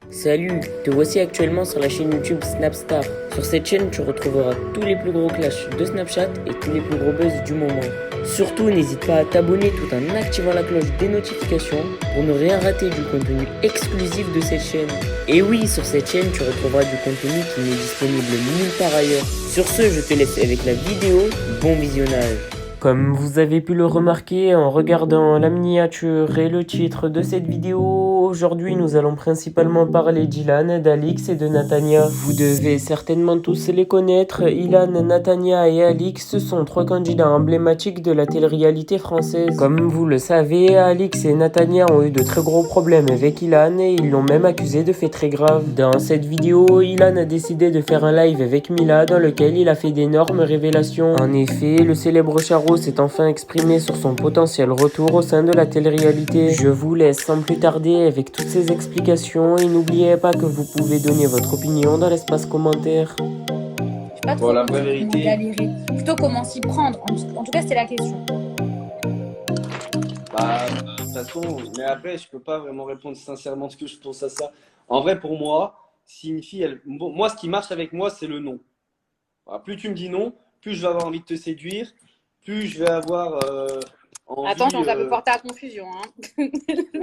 Salut, te voici actuellement sur la chaîne YouTube Snapstar. Sur cette chaîne, tu retrouveras tous les plus gros clashs de Snapchat et tous les plus gros buzz du moment. Surtout, n'hésite pas à t'abonner tout en activant la cloche des notifications pour ne rien rater du contenu exclusif de cette chaîne. Et oui, sur cette chaîne, tu retrouveras du contenu qui n'est disponible nulle part ailleurs. Sur ce, je te laisse avec la vidéo. Bon visionnage. Comme vous avez pu le remarquer en regardant la miniature et le titre de cette vidéo, aujourd'hui nous allons principalement parler d'Ilan, d'Alix et de Natania. Vous devez certainement tous les connaître. Ilan, Natania et Alix sont trois candidats emblématiques de la télé-réalité française. Comme vous le savez, Alix et Natania ont eu de très gros problèmes avec Ilan et ils l'ont même accusé de faits très graves. Dans cette vidéo, Ilan a décidé de faire un live avec Mila dans lequel il a fait d'énormes révélations. En effet, le célèbre Charo s'est enfin exprimé sur son potentiel retour au sein de la télé-réalité. Je vous laisse sans plus tarder avec toutes ces explications et n'oubliez pas que vous pouvez donner votre opinion dans l'espace commentaire. Je sais pas Bon, trop la comment vraie vérité. galérer. Plutôt comment s'y prendre. En tout cas, c'était la question. Bah, de toute façon, mais après, je peux pas vraiment répondre sincèrement ce que je pense à ça. En vrai, pour moi, si une fille, bon, moi, ce qui marche avec moi, c'est le non. Voilà, plus tu me dis non, plus je vais avoir envie de te séduire, plus je vais avoir envie. Attention, ça peut porter à confusion. Hein.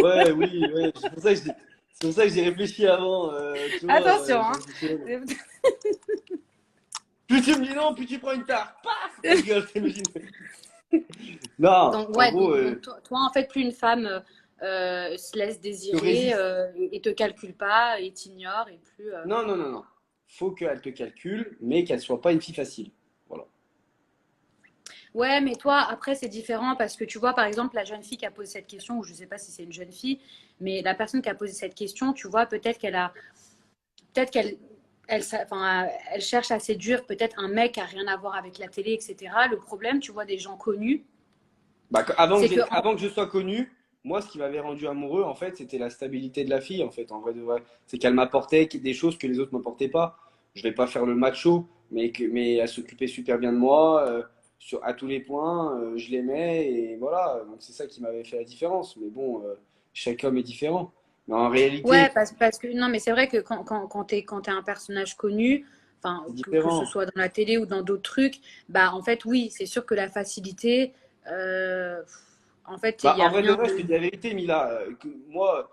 Ouais, oui, ouais. C'est pour ça que j'ai réfléchi avant. Tu vois, Attention. Hein. Plus tu me dis non, plus tu prends une tarte. Paf, je rigole, t'imagines. Non, Donc, en ouais, gros, donc, toi, en fait, plus une femme se laisse je désirer résiste. et te calcule pas et t'ignore et plus. Non, non, non, non. Faut qu'elle te calcule, mais qu'elle soit pas une fille facile. Voilà. Ouais, mais toi, après, c'est différent parce que tu vois, par exemple, la jeune fille qui a posé cette question, ou je sais pas si c'est une jeune fille, mais la personne qui a posé cette question, tu vois, peut-être qu'elle enfin, elle cherche à séduire peut-être un mec qui a rien à voir avec la télé, etc. Le problème, tu vois, des gens connus, Bah, c'est que avant que je sois connu, moi, ce qui m'avait rendu amoureux, en fait, c'était la stabilité de la fille, en fait, en vrai de vrai. C'est qu'elle m'apportait des choses que les autres m'apportaient pas. Je vais pas faire le macho, mais elle s'occupait super bien de moi, à tous les points, je l'aimais, et voilà. Donc, c'est ça qui m'avait fait la différence. Mais bon, chaque homme est différent. Mais en ouais, réalité, parce que non, mais c'est vrai que quand t'es un personnage connu, enfin, c'est que ce différent. soit dans la télé ou dans d'autres trucs, bah en fait, oui, c'est sûr que la facilité, euh, en fait, il Bah, n'y a en vrai de rien vrai, je te de. dis la vérité, Mila, que moi,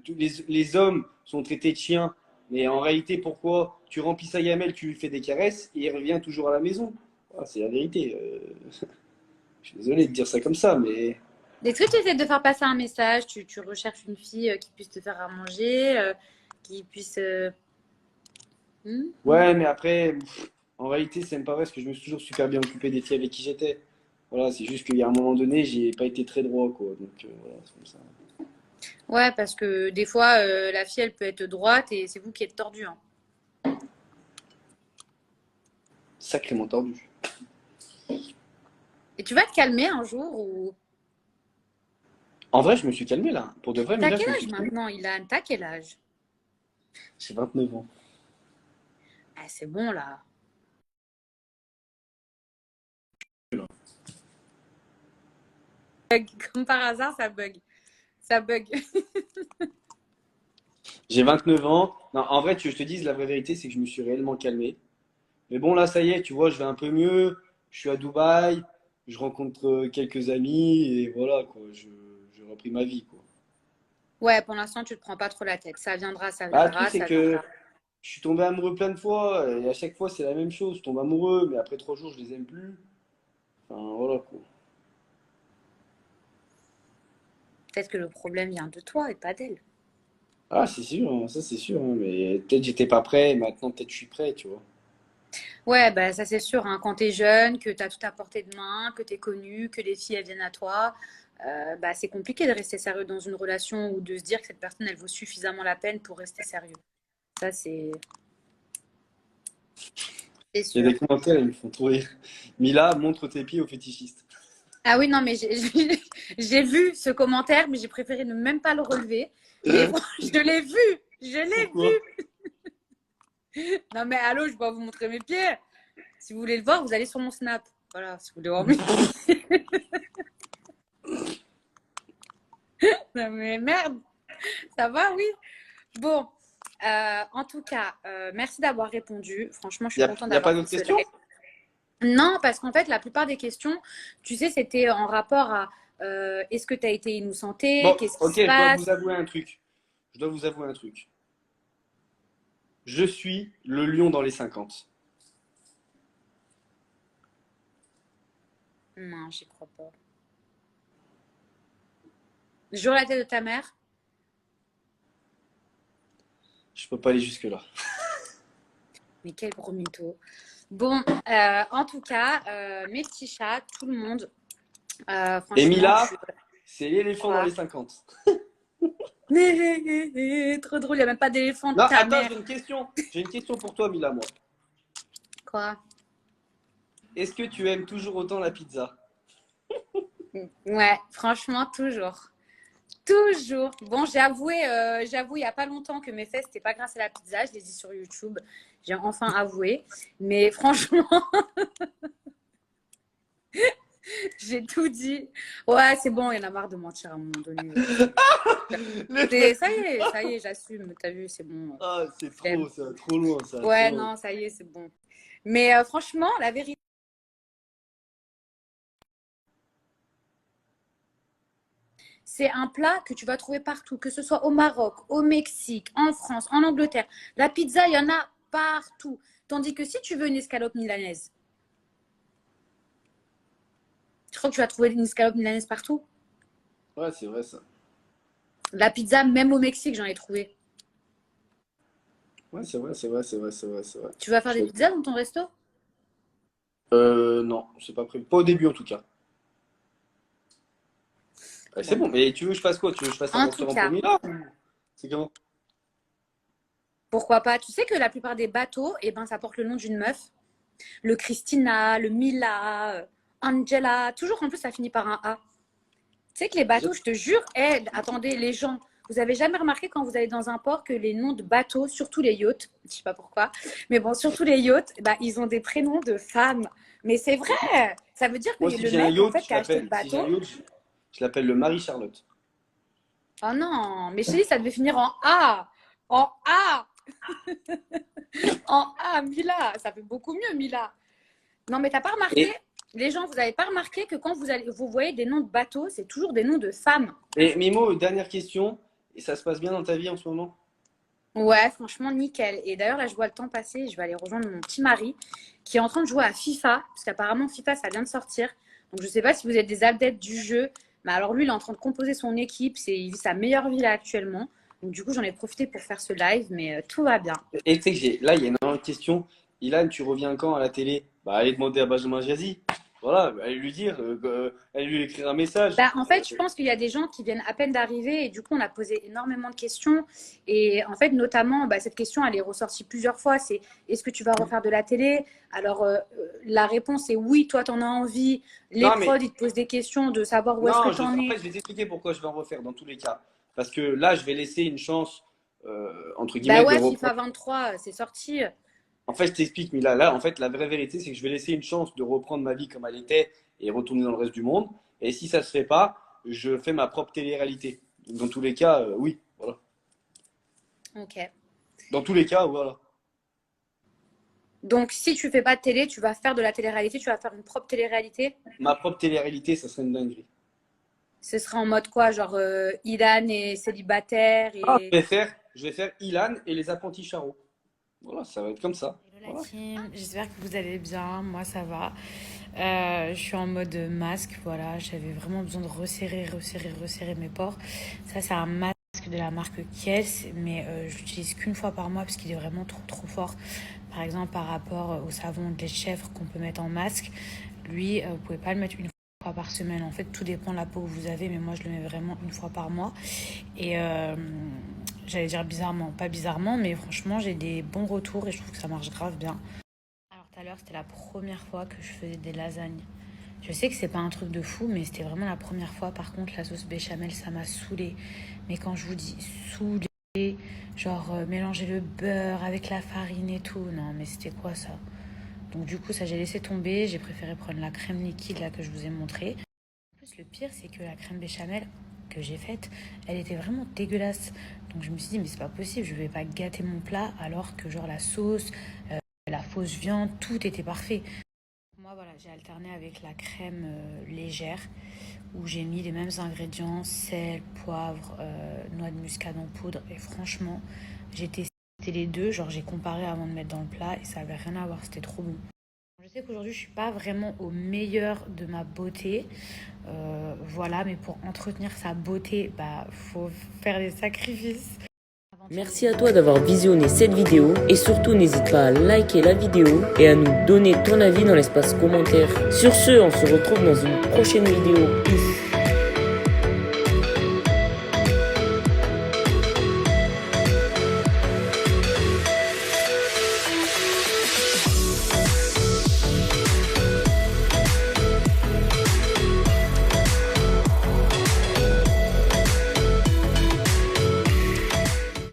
tous les hommes sont traités de chiens, mais en réalité, pourquoi tu remplis sa gamelle, tu lui fais des caresses et il revient toujours à la maison? Ah, c'est la vérité. Je suis désolé de dire ça comme ça, mais Est-ce que tu essaies de faire passer un message? Tu recherches une fille qui puisse te faire à manger, qui puisse. Hmm. ouais, mais après, en réalité, c'est même pas vrai parce que je me suis toujours super bien occupé des filles avec qui j'étais. Voilà, c'est juste qu'il y a un moment donné, j'ai pas été très droit, quoi. Donc voilà, c'est comme ça. Ouais, parce que des fois, la fille, elle peut être droite et c'est vous qui êtes tordu. Hein. Sacrément tordu. Et tu vas te calmer un jour ou. En vrai, je me suis calmé là. Pour de vrai, T'as Mila, quel je me âge suis calmé. maintenant, Ilan? T'as quel âge? J'ai 29 ans. Ah, c'est bon là. Comme par hasard, ça bug. Ça bug. J'ai 29 ans. Non, en vrai, je te dis, la vraie vérité, c'est que je me suis réellement calmé. Mais bon, là, ça y est, tu vois, je vais un peu mieux. Je suis à Dubaï. Je rencontre quelques amis. Et voilà, quoi. J'ai repris ma vie, quoi. Ouais, pour l'instant, tu te prends pas trop la tête. Ça Bah, le truc, viendra, c'est ça que viendra. je suis tombé amoureux plein de fois. Et à chaque fois, c'est la même chose. Je tombe amoureux, mais après 3 jours, je les aime plus. Enfin, voilà, quoi. Peut-être que le problème vient de toi et pas d'elle. Ah, c'est sûr, hein, ça, c'est sûr, hein. Mais peut-être j'étais pas prêt. Maintenant, peut-être je suis prêt, tu vois. Ouais, bah ça c'est sûr, hein, quand t'es jeune, que t'as tout à portée de main, que t'es connu, que les filles elles viennent à toi, bah c'est compliqué de rester sérieux dans une relation ou de se dire que cette personne elle vaut suffisamment la peine pour rester sérieux. Ça c'est Il y a sûr. des commentaires, ils me font trop rire. Mila, montre tes pieds aux fétichistes. Ah oui, non, mais j'ai vu ce commentaire, mais j'ai préféré ne même pas le relever. Mais bon, je l'ai vu, je l'ai Pourquoi? vu. Non, mais allô, je vais vous montrer mes pieds. Si vous voulez le voir, vous allez sur mon Snap. Voilà, si vous voulez voir mes pieds. Non, mais merde, ça va, oui. Bon, En tout cas, merci d'avoir répondu. Franchement, je Il suis n'y a, contente y a pas d'avoir fait d'autres ce questions? live. Non, parce qu'en fait, la plupart des questions, tu sais, c'était en rapport à est-ce que tu as été innocenté? Bon, Qu'est-ce qui ok, se je dois passe? vous avouer un truc. Je dois vous avouer un truc. Je suis le lion dans les 50. Non, j'y crois pas. Jure la tête de ta mère. Je peux pas aller jusque-là. Mais quel gros mytho. Bon, en tout cas, mes petits chats, tout le monde, Et franchement, Mila, c'est l'éléphant dans quoi? les 50. Trop drôle, il n'y a même pas d'éléphant de Non, ta attends, mère. j'ai une question. J'ai une question pour toi, Mila, moi. Quoi? Est-ce que tu aimes toujours autant la pizza? Ouais, franchement, toujours. Toujours. Bon, j'avoue, il n'y a pas longtemps que mes fesses, c'était pas grâce à la pizza. Je l'ai dit sur YouTube. J'ai enfin avoué. Mais franchement, j'ai tout dit. Ouais, c'est bon, il y en a marre de mentir à un moment donné. Ça y est, j'assume. T'as vu, c'est bon. Ah, c'est Flemme. trop, ça, trop loin, ça, trop Ouais, loin. non, ça y est, c'est bon. Mais franchement, la vérité, c'est un plat que tu vas trouver partout, que ce soit au Maroc, au Mexique, en France, en Angleterre. La pizza, il y en a partout. Tandis que si tu veux une escalope milanaise, je crois que tu vas trouver une escalope milanaise partout. Ouais, c'est vrai, ça. La pizza, même au Mexique, j'en ai trouvé. Ouais, c'est vrai, c'est vrai, c'est vrai, c'est vrai, c'est vrai. Tu vas faire des Je- pizzas dans ton resto? Non, c'est pas prévu. Pas au début, en tout cas. C'est Bon. bon, mais tu veux que je fasse quoi? Tu veux que je fasse un En tout restaurant pour cas, Mila? C'est comment? pourquoi pas? Tu sais que la plupart des bateaux, eh ben, ça porte le nom d'une meuf. Le Christina, le Mila, Angela. Toujours en plus, ça finit par un A. Tu sais que les bateaux, je te jure, attendez, les gens, vous avez jamais remarqué quand vous allez dans un port que les noms de bateaux, surtout les yachts, je sais pas pourquoi, mais bon, surtout les yachts, bah, ils ont des prénoms de femmes. Mais c'est vrai, ça veut dire que Moi, si le j'ai un mec, en yacht, fait, qui a acheté le si j'ai un bateau, yacht, je l'appelle le Marie-Charlotte. oh non, mais chérie, ça devait finir en A, en A, en A, Mila, ça fait beaucoup mieux, Mila. Non, mais t'as pas remarqué, Et, les gens, vous avez pas remarqué que quand vous voyez des noms de bateaux, c'est toujours des noms de femmes. et Mimo, dernière question. Et ça se passe bien dans ta vie en ce moment? Ouais, franchement, nickel. Et d'ailleurs, là, je vois le temps passer. Je vais aller rejoindre mon petit mari qui est en train de jouer à FIFA. Parce qu'apparemment, FIFA, ça vient de sortir. Donc, je sais pas si vous êtes des adeptes du jeu. Mais alors, lui, il est en train de composer son équipe. Il vit sa meilleure vie là actuellement. Donc, du coup, j'en ai profité pour faire ce live. Mais tout va bien. Et tu sais que là, il y a une autre question. Ilan, tu reviens quand à la télé? Bah, allez demander à Benjamin Jazzy. Voilà, allez lui dire, allez lui écrire un message. Bah, en fait, je pense qu'il y a des gens qui viennent à peine d'arriver. Et du coup, on a posé énormément de questions. Et en fait, notamment, bah, cette question, elle est ressortie plusieurs fois. C'est est-ce que tu vas refaire de la télé? Alors, la réponse est oui, toi, tu en as envie. Les Non, prods, mais ils te posent des questions de savoir où est-ce que non, tu en en es. fait, je vais t'expliquer pourquoi je vais en refaire dans tous les cas. Parce que là, je vais laisser une chance, entre Bah guillemets, de ouais, FIFA reprendre. 23, c'est sorti. En fait, je t'explique, mais là, en fait, la vraie vérité, c'est que je vais laisser une chance de reprendre ma vie comme elle était et retourner dans le reste du monde. Et si ça ne se fait pas, je fais ma propre télé-réalité. Dans tous les cas, oui, voilà. Ok. Dans tous les cas, voilà. Donc, si tu fais pas de télé, tu vas faire de la télé-réalité, tu vas faire une propre télé-réalité. Ma propre télé-réalité, ça serait une dinguerie. Ce sera en mode quoi? Genre, Ilan est célibataire Ah, et. je vais faire Ilan et les apprentis charros. Voilà, ça va être comme ça. Hello la Voilà. team, j'espère que vous allez bien, moi ça va. Je suis en mode masque, voilà, j'avais vraiment besoin de resserrer mes pores. Ça c'est un masque de la marque Kies, mais je l'utilise qu'une fois par mois parce qu'il est vraiment trop fort. Par exemple par rapport au savon de lait de chèvre qu'on peut mettre en masque, lui vous pouvez pas le mettre une fois par semaine. En fait tout dépend de la peau que vous avez, mais moi je le mets vraiment une fois par mois. Et j'allais dire bizarrement, pas bizarrement, mais franchement, j'ai des bons retours et je trouve que ça marche grave bien. Alors tout à l'heure, c'était la première fois que je faisais des lasagnes. Je sais que c'est pas un truc de fou, mais c'était vraiment la première fois. Par contre, la sauce béchamel, ça m'a saoulée. Mais quand je vous dis saoulée, genre mélanger le beurre avec la farine et tout, non, mais c'était quoi ça? Donc du coup, ça j'ai laissé tomber. J'ai préféré prendre la crème liquide là que je vous ai montrée. En plus, le pire, c'est que la crème béchamel, que j'ai faite, elle était vraiment dégueulasse. Donc je me suis dit, mais c'est pas possible, je vais pas gâter mon plat alors que genre la sauce, la fausse viande, tout était parfait. Moi, voilà, j'ai alterné avec la crème légère où j'ai mis les mêmes ingrédients, sel, poivre, noix de muscade en poudre. Et franchement, j'ai testé les deux, genre j'ai comparé avant de mettre dans le plat et ça avait rien à voir, c'était trop bon. Je sais qu'aujourd'hui, je suis pas vraiment au meilleur de ma beauté, voilà, mais pour entretenir sa beauté, bah, faut faire des sacrifices. Merci à toi d'avoir visionné cette vidéo et surtout n'hésite pas à liker la vidéo et à nous donner ton avis dans l'espace commentaire. Sur ce, on se retrouve dans une prochaine vidéo. Peace.